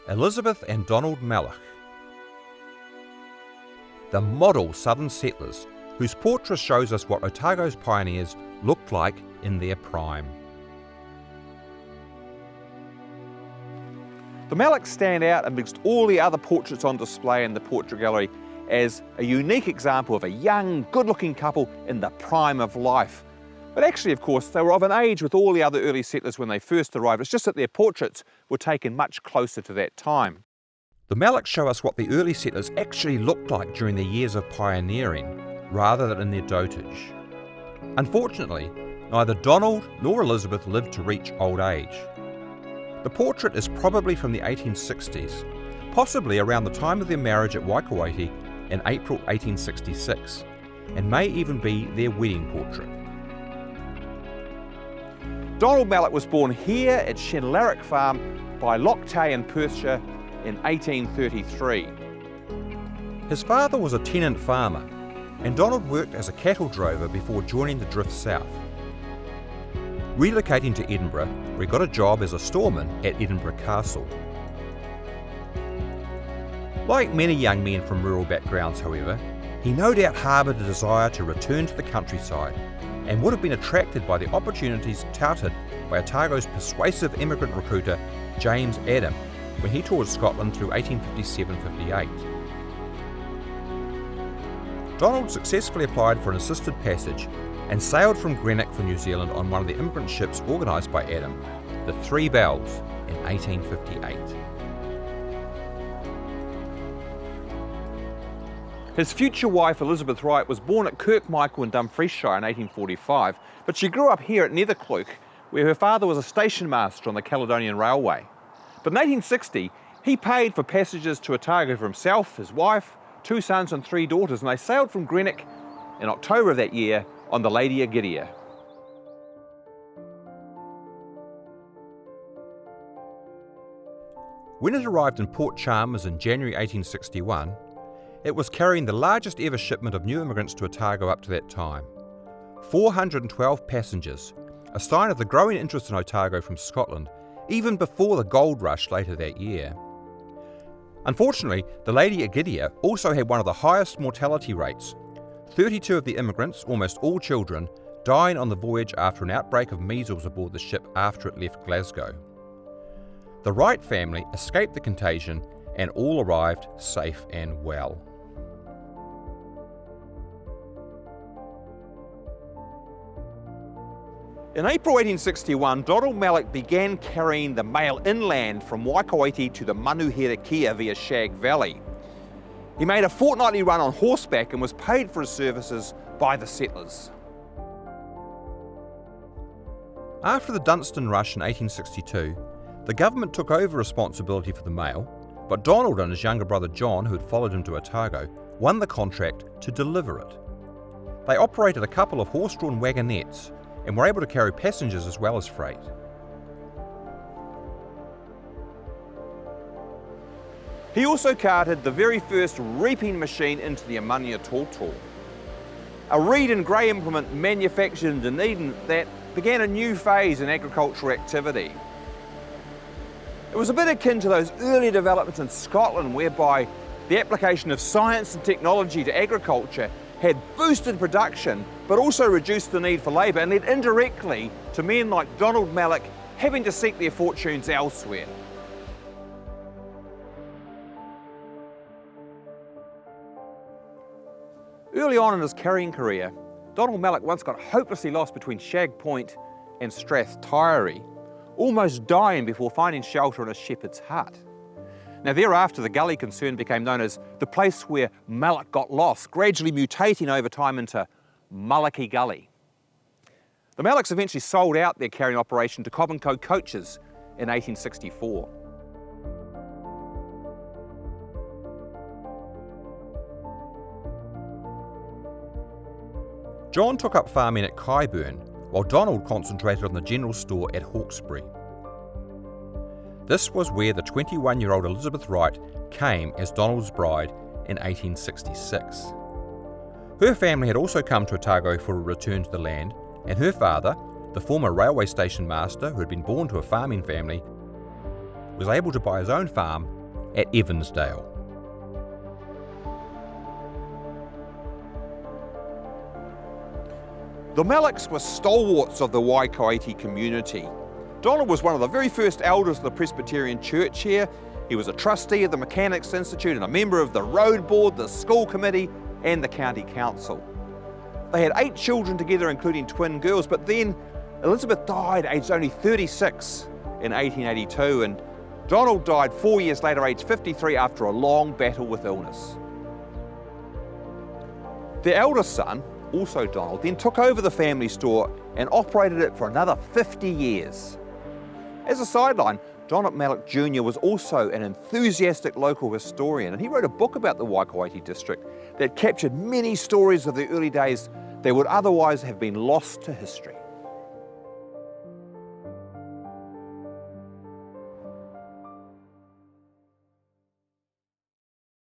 Elizabeth and Donald Malloch, the model southern settlers whose portrait shows us what Otago's pioneers looked like in their prime. The Mallochs stand out amidst all the other portraits on display in the portrait gallery as a unique example of a young, good-looking couple in the prime of life. But actually, of course, they were of an age with all the other early settlers when they first arrived. It's just that their portraits were taken much closer to that time. The Mallochs show us what the early settlers actually looked like during their years of pioneering, rather than in their dotage. Unfortunately, neither Donald nor Elizabeth lived to reach old age. The portrait is probably from the 1860s, possibly around the time of their marriage at Waikouaiti in April 1866, and may even be their wedding portrait. Donald Malloch was born here at Shenlarrick Farm by Loch Tay in Perthshire in 1833. His father was a tenant farmer, and Donald worked as a cattle drover before joining the drift south. Relocating to Edinburgh, where he got a job as a storeman at Edinburgh Castle. Like many young men from rural backgrounds, however, he no doubt harboured a desire to return to the countryside and would have been attracted by the opportunities touted by Otago's persuasive immigrant recruiter James Adam when he toured Scotland through 1857-58. Donald successfully applied for an assisted passage and sailed from Greenock for New Zealand on one of the immigrant ships organised by Adam, the Three Bells, in 1858. His future wife, Elizabeth Wright, was born at Kirkmichael in Dumfriesshire in 1845, but she grew up here at Netherclook, where her father was a station master on the Caledonian Railway. But in 1860, he paid for passages to Otago for himself, his wife, 2 sons and 3 daughters, and they sailed from Greenock in October of that year on the Lady Agidia. When it arrived in Port Chalmers in January 1861, it was carrying the largest ever shipment of new immigrants to Otago up to that time. 412 passengers, a sign of the growing interest in Otago from Scotland, even before the gold rush later that year. Unfortunately, the Lady Agidia also had one of the highest mortality rates. 32 of the immigrants, almost all children, dying on the voyage after an outbreak of measles aboard the ship after it left Glasgow. The Wright family escaped the contagion and all arrived safe and well. In April 1861, Donald Malloch began carrying the mail inland from Waikouaiti to the Manuherikia via Shag Valley. He made a fortnightly run on horseback and was paid for his services by the settlers. After the Dunstan Rush in 1862, the government took over responsibility for the mail, but Donald and his younger brother John, who had followed him to Otago, won the contract to deliver it. They operated a couple of horse-drawn wagonettes and were able to carry passengers as well as freight. He also carted the very first reaping machine into the Amania Tall, a reed and grey implement manufactured in Dunedin that began a new phase in agricultural activity. It was a bit akin to those early developments in Scotland whereby the application of science and technology to agriculture had boosted production but also reduced the need for labour and led indirectly to men like Donald Malloch having to seek their fortunes elsewhere. Early on in his carrying career, Donald Malloch once got hopelessly lost between Shag Point and Strathtyre, almost dying before finding shelter in a shepherd's hut. Now thereafter, the gully concern became known as the place where Malloch got lost, gradually mutating over time into Malachy Gully. The Mallochs eventually sold out their carrying operation to Cobb & Co coaches in 1864. John took up farming at Kyburn, while Donald concentrated on the general store at Hawkesbury. This was where the 21-year-old Elizabeth Wright came as Donald's bride in 1866. Her family had also come to Otago for a return to the land, and her father, the former railway station master who had been born to a farming family, was able to buy his own farm at Evansdale. The Mallochs were stalwarts of the Waikouaiti community. Donald was one of the very first elders of the Presbyterian Church here. He was a trustee of the Mechanics Institute and a member of the road board, the school committee and the county council. They had 8 children together, including twin girls, but then Elizabeth died aged only 36 in 1882, and Donald died 4 years later, aged 53, after a long battle with illness. Their eldest son, also Donald, then took over the family store and operated it for another 50 years. As a sideline, Donald Malloch Jr. was also an enthusiastic local historian, and he wrote a book about the Waikouaiti district that captured many stories of the early days that would otherwise have been lost to history.